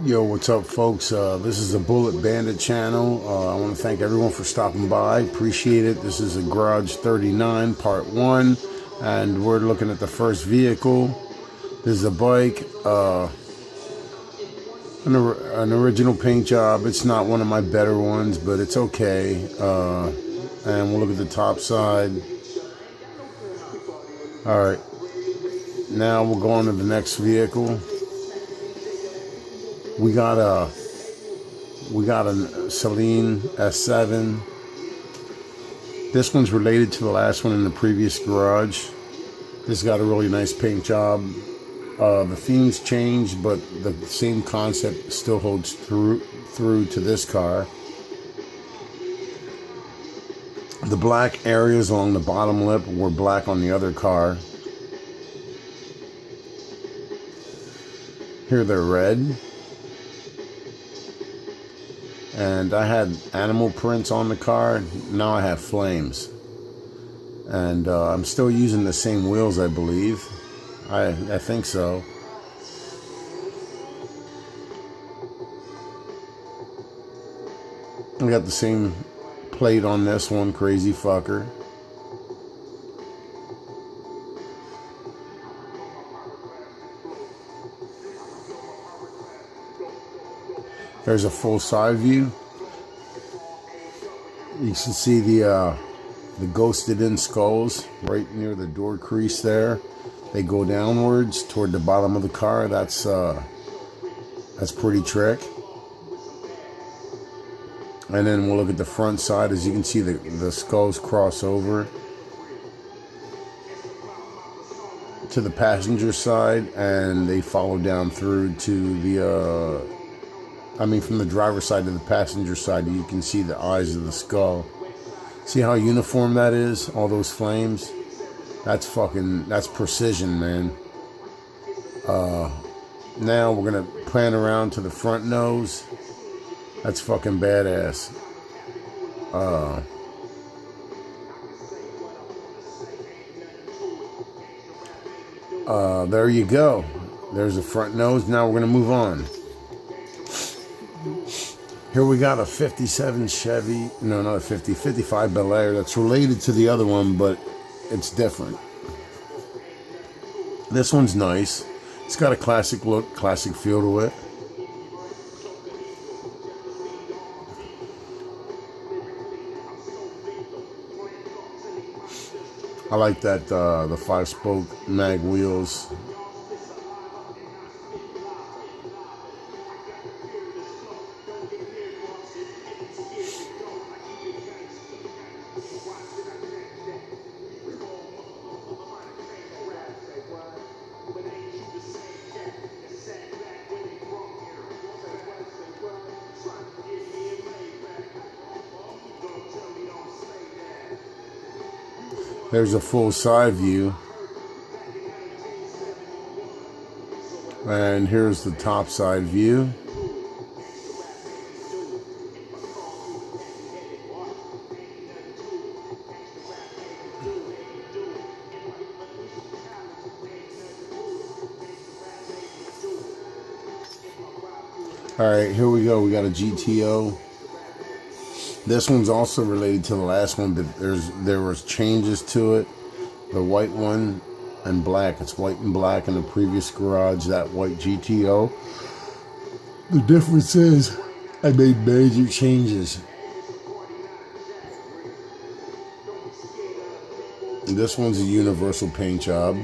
Yo, what's up, folks? This is the Bullet Bandit channel. I want to thank everyone for stopping by. Appreciate it. This is a Garage 39 Part 1, and we're looking at the first vehicle. This is a bike, an original paint job. It's not one of my better ones, but it's okay. And we'll look at the top side. All right, now we'll go on to the next vehicle. We got a Celine S7. This one's related to the last one in the previous garage. This got a really nice paint job. The themes changed, but the same concept still holds through to this car. The black areas along the bottom lip were black on the other car. Here they're red. And I had animal prints on the car. Now I have flames. And I'm still using the same wheels, I believe. I think so. I got the same plate on this one, crazy fucker. There's a full side view. You can see the ghosted in skulls right near the door crease there. They go downwards toward the bottom of the car. That's pretty trick. And then we'll look at the front side. As you can see, the skulls cross over to the passenger side, and they follow down through to the from the driver's side to the passenger side. You can see the eyes of the skull. See how uniform that is? All those flames? That's precision, man. Now we're gonna pan around to the front nose. That's fucking badass. There you go. There's the front nose. Now we're gonna move on. Here we got a 57 Chevy, no, not a 55 Bel Air. That's related to the other one, but it's different. This one's nice. It's got a classic look, classic feel to it. I like that, the 5-spoke mag wheels. There's a full side view. And here's the top side view. Alright, here we go. We got a GTO. This one's also related to the last one, but there was changes to it. The white one and black. It's white and black in the previous garage, that white GTO. The difference is I made major changes. This one's a universal paint job.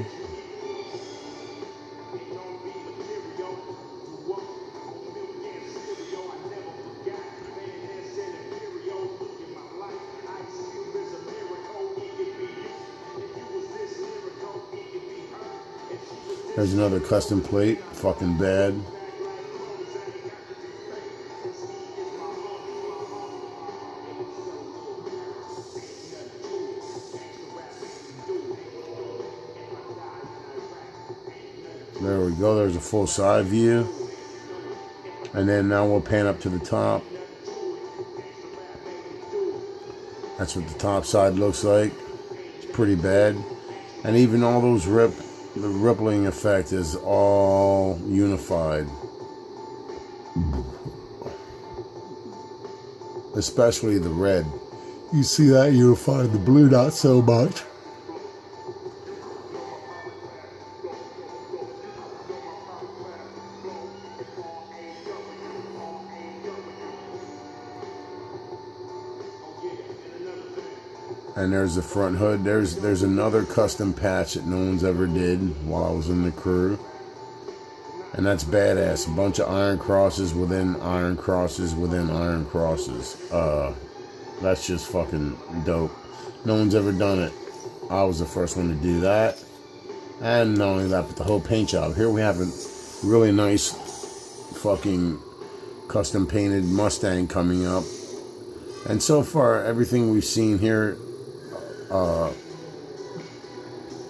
There's another custom plate, fucking bad. There we go, there's a full side view. And then now we'll pan up to the top. That's what the top side looks like. It's pretty bad. And even all those the rippling effect is all unified. especially the red. You see that, you'll find the blue not so much. And there's the front hood. There's another custom patch that no one's ever did while I was in the crew. And that's badass. A bunch of iron crosses within iron crosses within iron crosses. That's just fucking dope. No one's ever done it. I was the first one to do that. And not only that, but the whole paint job. Here we have a really nice fucking custom painted Mustang coming up. And so far, everything we've seen here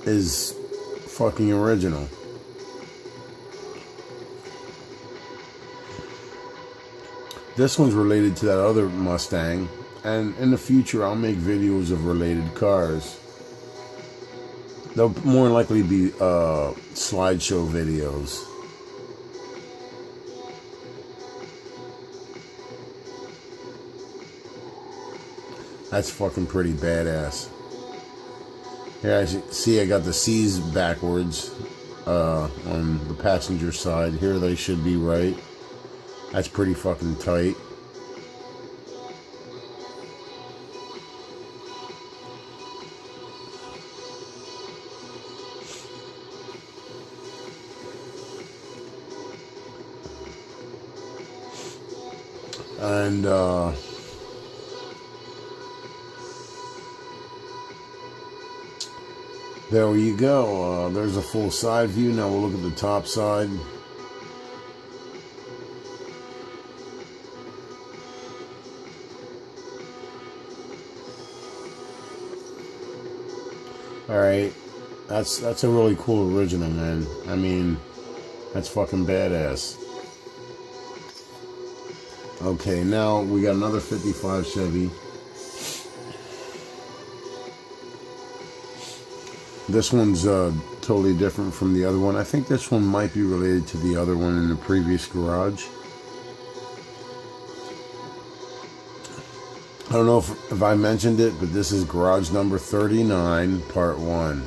is fucking original. This one's related to that other Mustang, and in the future I'll make videos of related cars. They'll more than likely be slideshow videos. That's fucking pretty badass. Here I see I got the C's backwards on the passenger side. Here they should be right. That's pretty fucking tight. And there you go. There's a full side view. Now we'll look at the top side. Alright, that's a really cool original, man. I mean, that's fucking badass. Okay, now we got another 55 Chevy. This one's totally different from the other one. I think this one might be related to the other one in the previous garage. I don't know if I mentioned it, but this is garage number 39, part 1.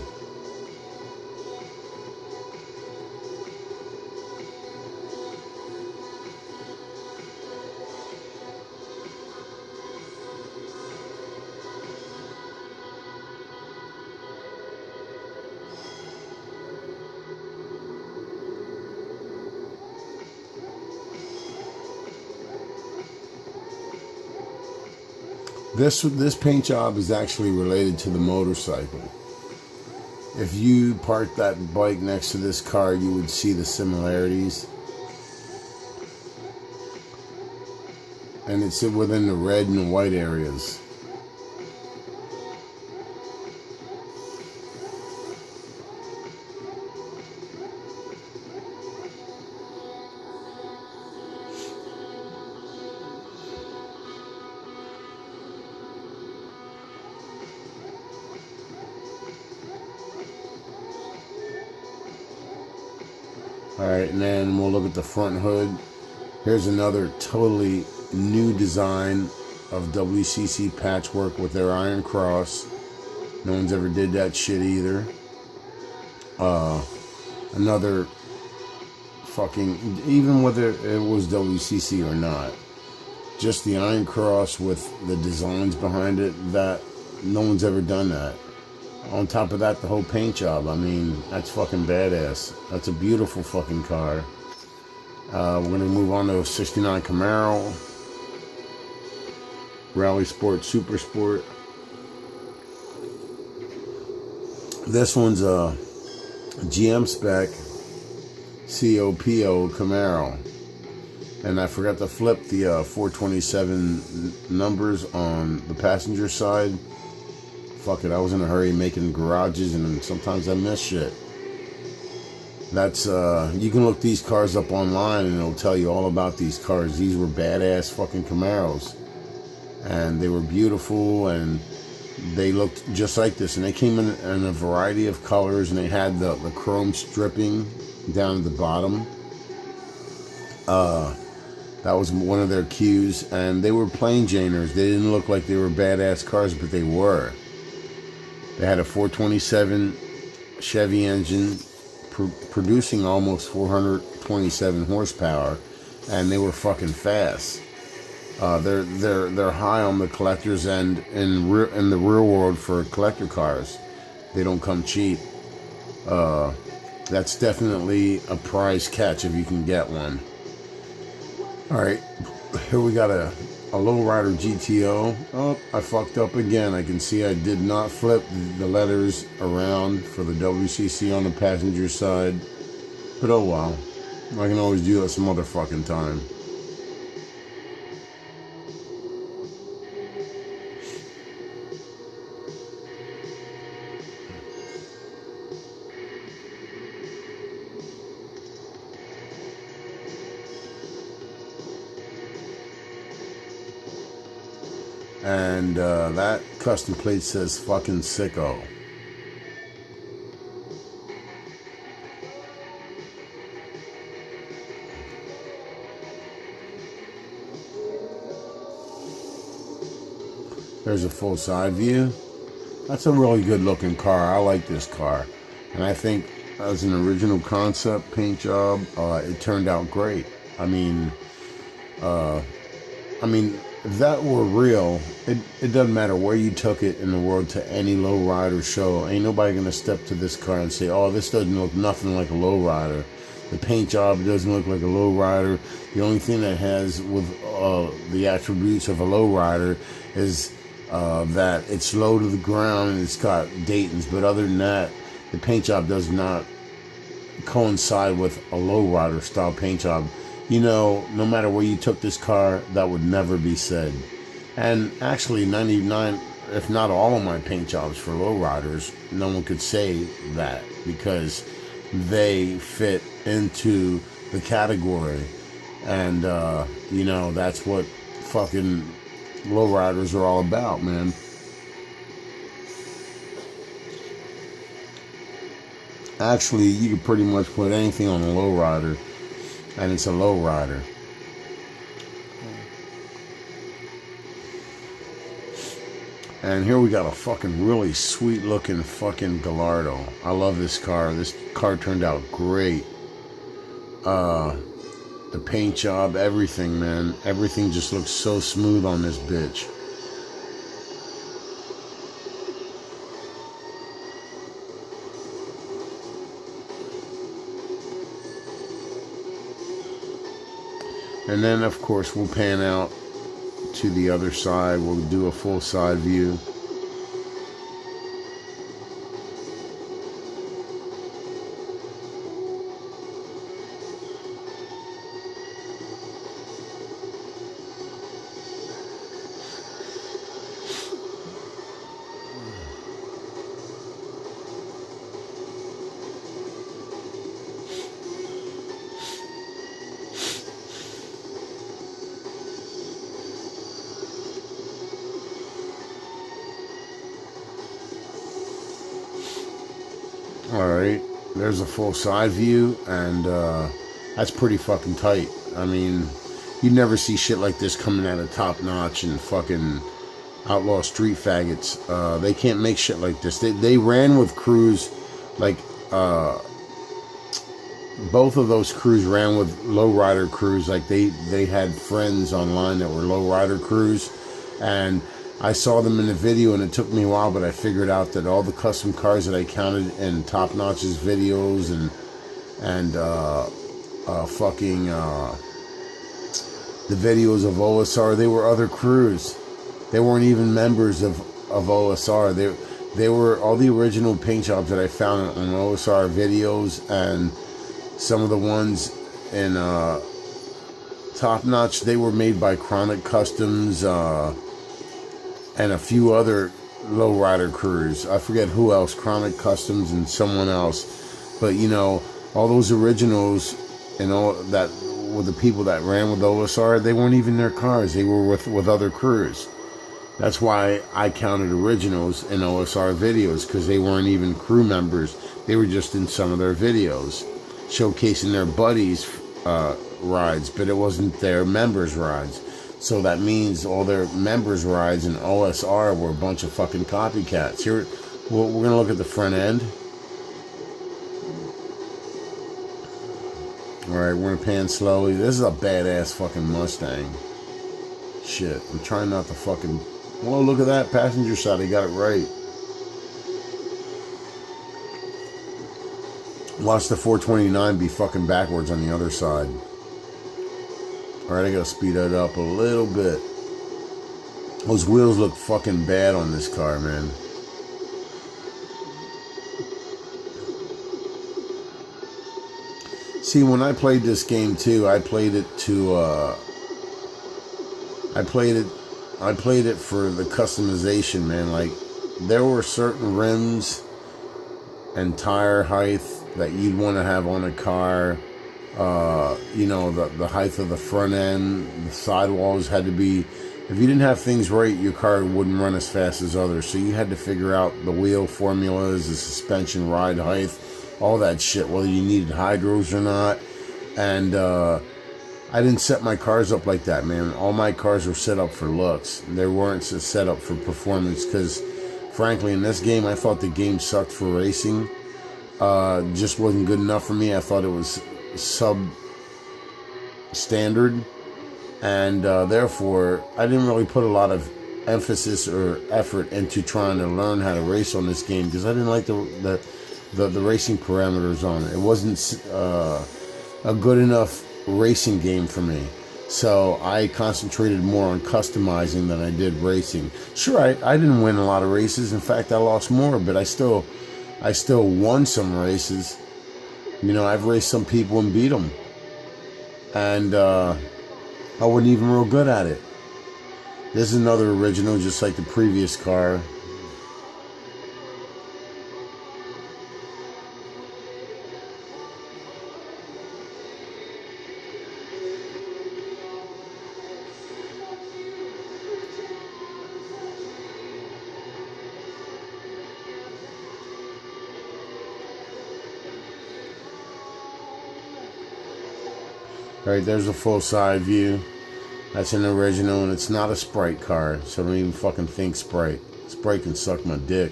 This paint job is actually related to the motorcycle. If you parked that bike next to this car, you would see the similarities. And it's within the red and the white areas. Alright, and then we'll look at the front hood. Here's another totally new design of WCC patchwork with their iron cross. No one's ever did that shit either. Another fucking, even whether it was WCC or not, just the iron cross with the designs behind it, that no one's ever done that. On top of that, the whole paint job, I mean, that's fucking badass. That's a beautiful fucking car. We're going to move on to a 69 Camaro. Rally Sport, Super Sport. This one's a GM spec COPO Camaro. And I forgot to flip the 427 numbers on the passenger side. Fuck it, I was in a hurry making garages, and sometimes I miss shit. That's, you can look these cars up online and it'll tell you all about these cars. These were badass fucking Camaros. And they were beautiful, and they looked just like this. And they came in a variety of colors, and they had the chrome stripping down at the bottom. That was one of their cues, and they were plain Janers. They didn't look like they were badass cars, but they were. They had a 427 Chevy engine producing almost 427 horsepower, and they were fucking fast. They're high on the collector's end in the real world for collector cars. They don't come cheap. That's definitely a prize catch if you can get one. All right, here we got a lowrider GTO. Oh, I fucked up again. I can see I did not flip the letters around for the WCC on the passenger side. But oh well. I can always do that some other fucking time. And that custom plate says fucking sicko. There's a full side view. That's a really good looking car. I like this car. And I think as an original concept paint job, it turned out great. I mean, if that were real, it doesn't matter where you took it in the world to any lowrider show. Ain't nobody gonna step to this car and say, oh, this doesn't look nothing like a lowrider. The paint job doesn't look like a lowrider. The only thing that has with the attributes of a lowrider is that it's low to the ground and it's got Dayton's. But other than that, the paint job does not coincide with a lowrider style paint job. You know, no matter where you took this car, that would never be said. And actually, 99, if not all of my paint jobs for lowriders, no one could say that because they fit into the category. And, you know, that's what fucking lowriders are all about, man. Actually, you can pretty much put anything on a lowrider, and it's a lowrider. And here we got a fucking really sweet looking fucking Gallardo. I love this car. This car turned out great. The paint job, everything, man. Everything just looks so smooth on this bitch. And then, of course, we'll pan out to the other side. We'll do a full side view. Alright, there's a full side view, and that's pretty fucking tight. I mean, you never see shit like this coming out of Top Notch and fucking Outlaw Street Faggots. They can't make shit like this. They ran with crews, like, both of those crews ran with lowrider crews. Like, they had friends online that were lowrider crews, and I saw them in the video, and it took me a while, but I figured out that all the custom cars that I counted in Top Notch's videos and the videos of OSR, they were other crews. They weren't even members of OSR. They were all the original paint jobs that I found on OSR videos, and some of the ones in Top Notch, they were made by Chronic Customs, and a few other lowrider crews. I forget who else, Chronic Customs and someone else. But, you know, all those originals and all that were the people that ran with OSR, they weren't even their cars. They were with other crews. That's why I counted originals in OSR videos, because they weren't even crew members. They were just in some of their videos, showcasing their buddies rides, but it wasn't their members' rides. So that means all their members' rides and OSR were a bunch of fucking copycats. Here, we're gonna look at the front end. All right, we're gonna pan slowly. This is a badass fucking Mustang. Shit, I'm trying not to fucking. Well, look at that passenger side. He got it right. Watch the 429 be fucking backwards on the other side. Alright, I gotta speed that up a little bit. Those wheels look fucking bad on this car, man. See, when I played this game too, I played it for the customization, man. Like, there were certain rims and tire height that you'd want to have on a car. You know, the height of the front end, the sidewalls had to be. If you didn't have things right, your car wouldn't run as fast as others. So you had to figure out the wheel formulas, the suspension ride height, all that shit, whether you needed hydros or not. And I didn't set my cars up like that, man. All my cars were set up for looks. They weren't set up for performance because, frankly, in this game, I thought the game sucked for racing. Just wasn't good enough for me. I thought it was substandard. And therefore, I didn't really put a lot of emphasis or effort into trying to learn how to race on this game because I didn't like the racing parameters on it. It wasn't a good enough racing game for me. So I concentrated more on customizing than I did racing. Sure, I didn't win a lot of races. In fact, I lost more, but I still won some races. You know, I've raced some people and beat them. And I wasn't even real good at it. This is another original, just like the previous car. Alright, there's a full side view. That's an original, and it's not a Sprite car, so don't even fucking think Sprite. Sprite can suck my dick.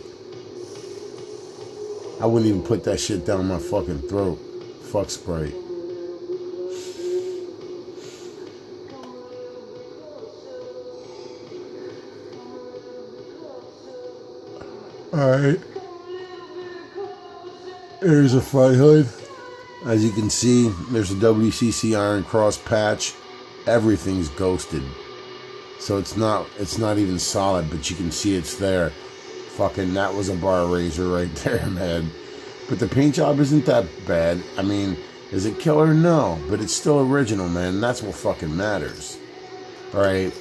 I wouldn't even put that shit down my fucking throat. Fuck Sprite. Alright. There's a flight hood. As you can see, there's a WCC Iron Cross patch. Everything's ghosted, so it's not even solid, but you can see it's there. Fucking, that was a bar raiser right there, man. But the paint job isn't that bad. I mean, is it killer? No, but it's still original, man. That's what fucking matters. All right.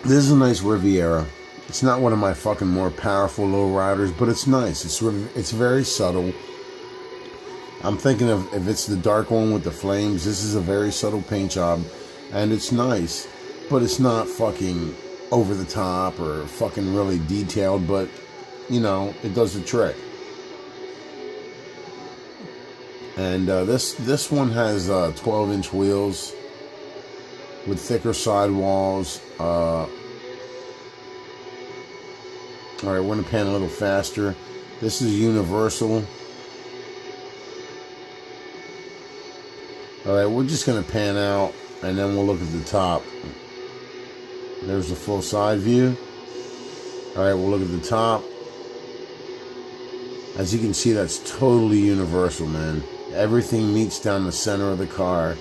This is a nice Riviera. It's not one of my fucking more powerful lowriders, but it's nice. It's very subtle. I'm thinking of, if it's the dark one with the flames, this is a very subtle paint job, and it's nice, but it's not fucking over the top or fucking really detailed, but, you know, it does the trick. And this one has 12-inch wheels with thicker sidewalls. Alright, we're going to pan a little faster. This is universal. Alright, we're just going to pan out, and then we'll look at the top. There's the full side view. Alright, we'll look at the top. As you can see, that's totally universal, man. Everything meets down the center of the car.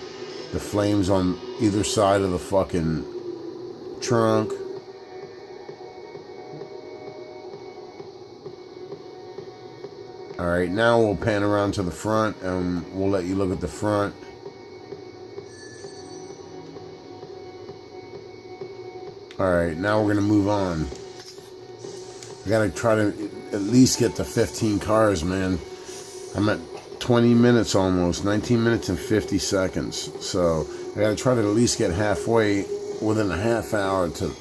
The flames on either side of the fucking trunk. Alright, now we'll pan around to the front, and we'll let you look at the front. Alright, now we're going to move on. I got to try to at least get to 15 cars, man. I'm at 20 minutes almost, 19 minutes and 50 seconds. So I got to try to at least get halfway within a half hour to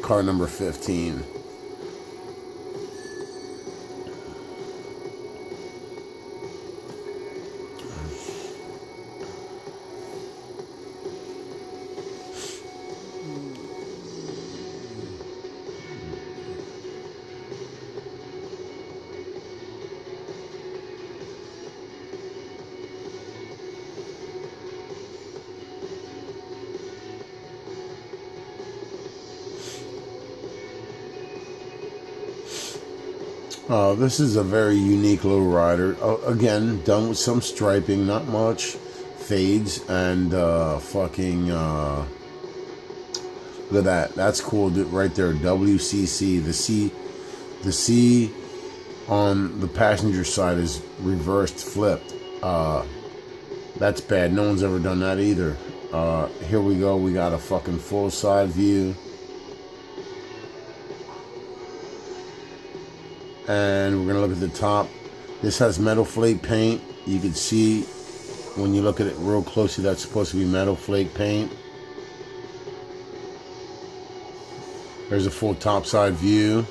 car number 15. This is a very unique lowrider. Again, done with some striping, not much. Fades and look at that. That's cool right there. WCC. The C on the passenger side is reversed, flipped. That's bad. No one's ever done that either. Here we go. We got a fucking full side view. And we're going to look at the top. This has metal flake paint. You can see when you look at it real closely, that's supposed to be metal flake paint. There's a full top side view.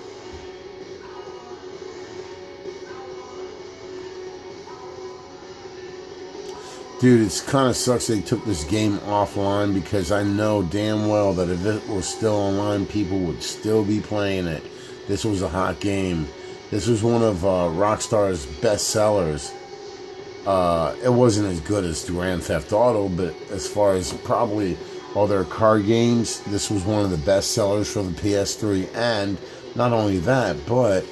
Dude, it kind of sucks they took this game offline, because I know damn well that if it was still online, people would still be playing it. This was a hot game. This was one of Rockstar's best sellers. It wasn't as good as Grand Theft Auto, but as far as probably all their car games, this was one of the best sellers for the PS3. And not only that, but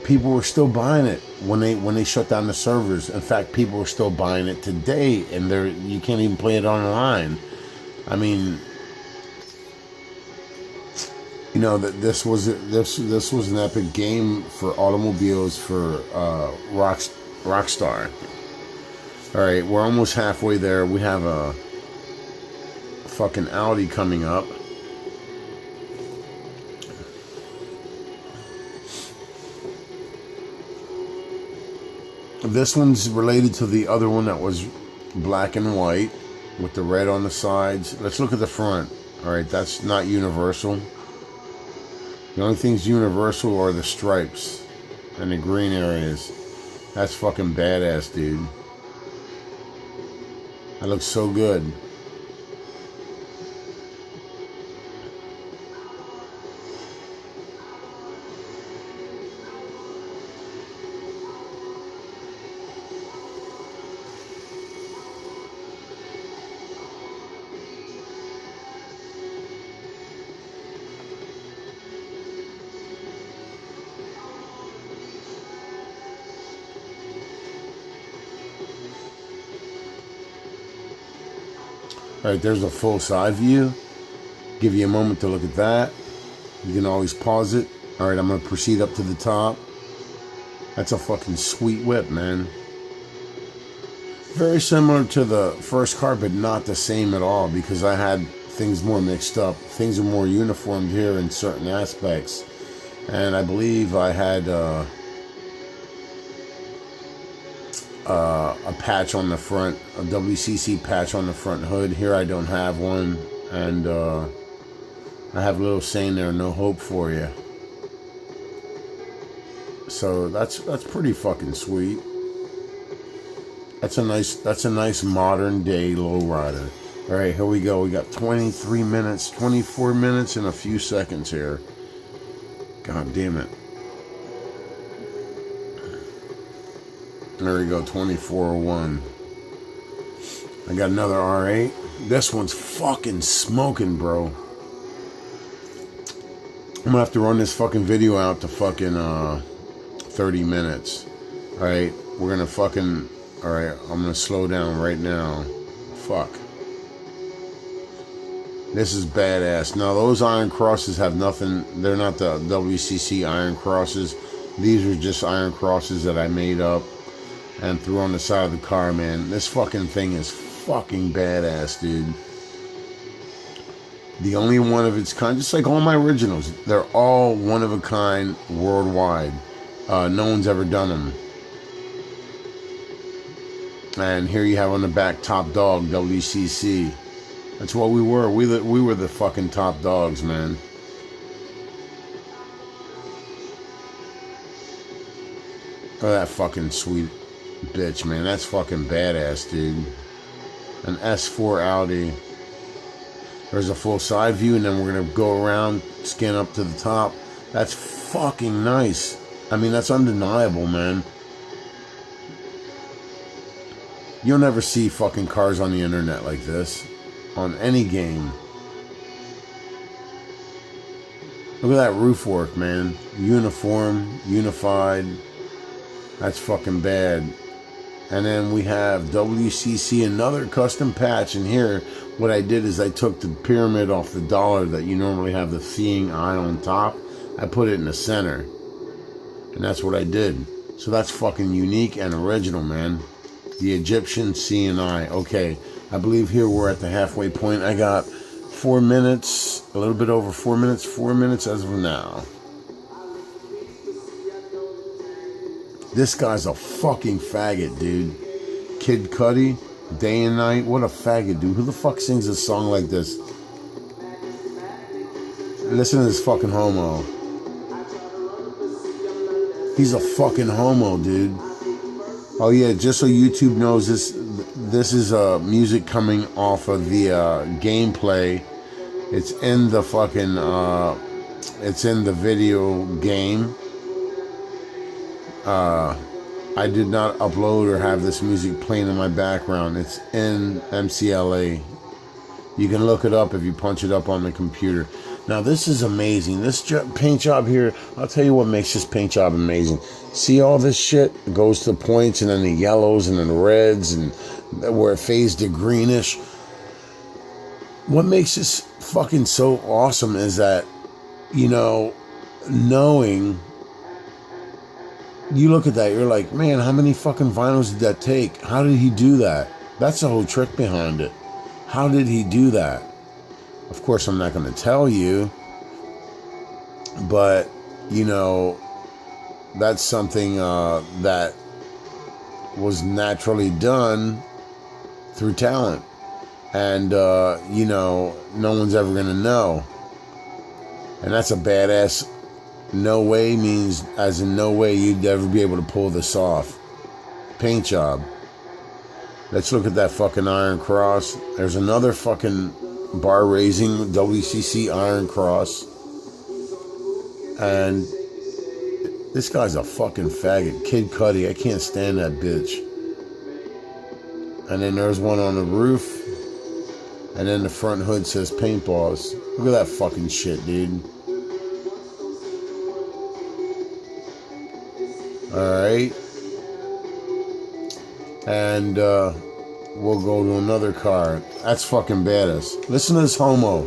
people were still buying it when they shut down the servers. In fact, people are still buying it today, and you can't even play it online. I mean, you know that this was an epic game for automobiles for Rockstar. All right, we're almost halfway there. We have a fucking Audi coming up. This one's related to the other one that was black and white with the red on the sides. Let's look at the front. All right, that's not universal. The only things universal are the stripes and the green areas. That's fucking badass, dude. That looks so good. Alright, there's a full side view. Give you a moment to look at that. You can always pause it. Alright, I'm going to proceed up to the top. That's a fucking sweet whip, man. Very similar to the first car, but not the same at all, because I had things more mixed up. Things are more uniformed here in certain aspects. And I believe I had a patch on the front, a WCC patch on the front hood. Here I don't have one, and I have a little saying there, "No hope for you." So that's pretty fucking sweet. That's a nice modern day lowrider. All right, here we go. We got 23 minutes, 24 minutes, and a few seconds here. God damn it. There we go, 2401. I got another R8. This one's fucking smoking, bro. I'm gonna have to run this fucking video out to fucking 30 minutes. Alright, we're gonna fucking... Alright, I'm gonna slow down right now. Fuck. This is badass. Now, those iron crosses have nothing... They're not the WCC iron crosses. These are just iron crosses that I made up and threw on the side of the car, man. This fucking thing is fucking badass, dude. The only one of its kind, just like all my originals, they're all one of a kind worldwide. No one's ever done them. And here you have on the back, Top Dog, WCC. That's what we were. We were the fucking top dogs, man. Oh, that fucking sweet bitch, man. That's fucking badass, dude. An S4 Audi. There's a full side view, and then we're gonna go around, scan up to the top. That's fucking nice. I mean, that's undeniable, man. You'll never see fucking cars on the internet like this. On any game. Look at that roof work, man. Uniform, unified. That's fucking bad. And then we have WCC, another custom patch. And here, what I did is I took the pyramid off the dollar that you normally have the seeing eye on top. I put it in the center. And that's what I did. So that's fucking unique and original, man. The Egyptian seeing eye. Okay, I believe here we're at the halfway point. I got 4 minutes, a little bit over 4 minutes. 4 minutes as of now. This guy's a fucking faggot, dude. Kid Cudi, Day and Night. What a faggot, dude. Who the fuck sings a song like this? Listen to this fucking homo. He's a fucking homo, dude. Oh yeah, just so YouTube knows, this is music coming off of the gameplay. It's in the fucking it's in the video game. I did not upload or have this music playing in my background. It's in MCLA. You can look it up if you punch it up on the computer. Now this is amazing. This paint job here, I'll tell you what makes this paint job amazing. See all this shit? It goes to points and then the yellows and then the reds and where it fades to greenish. What makes this fucking so awesome is that, you know, knowing, you look at that, you're like, man, how many fucking vinyls did that take? How did he do that? That's the whole trick behind it. How did he do that? Of course, I'm not going to tell you, but, you know, that's something that was naturally done through talent. And, you know, no one's ever going to know. And that's a badass. No way means as in no way you'd ever be able to pull this off. Paint job. Let's look at that fucking Iron Cross. There's another fucking bar raising WCC Iron Cross. And this guy's a fucking faggot. Kid Cudi. I can't stand that bitch. And then there's one on the roof. And then the front hood says PAINTBOSS. Look at that fucking shit, dude. Alright. And we'll go to another car. That's fucking badass. Listen to this homo.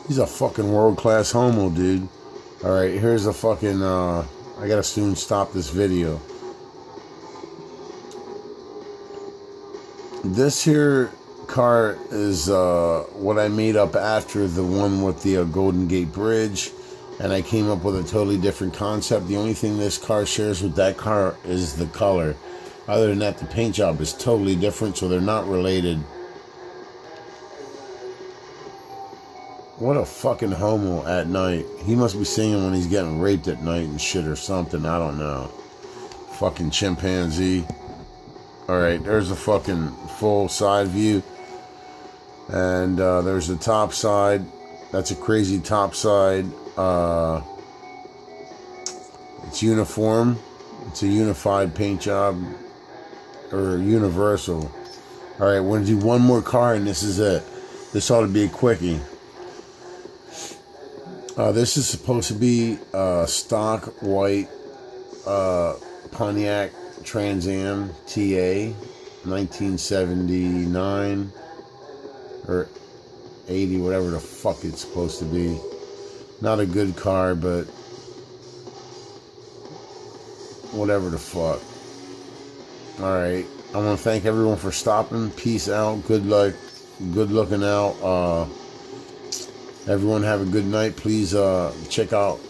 He's a fucking world-class homo, dude. Alright, here's a fucking, I gotta soon stop this video. This here car is what I made up after the one with the Golden Gate Bridge. And I came up with a totally different concept. The only thing this car shares with that car is the color. Other than that, the paint job is totally different, so they're not related. What a fucking homo at night. He must be singing when he's getting raped at night and shit or something. I don't know. Fucking chimpanzee. Alright, there's a fucking full side view. And there's the top side. That's a crazy top side. It's uniform. It's a unified paint job. Or universal. Alright, we're going to do one more car and this is it. This ought to be a quickie. This is supposed to be stock white Pontiac Trans Am TA 1979 or 80, whatever the fuck it's supposed to be. Not a good car, but whatever the fuck. Alright, I want to thank everyone for stopping. Peace out. Good luck. Good looking out. Everyone have a good night. Please check out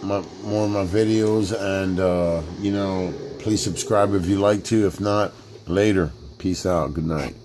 more of my videos and you know, please subscribe if you like to. If not, later. Peace out. Good night.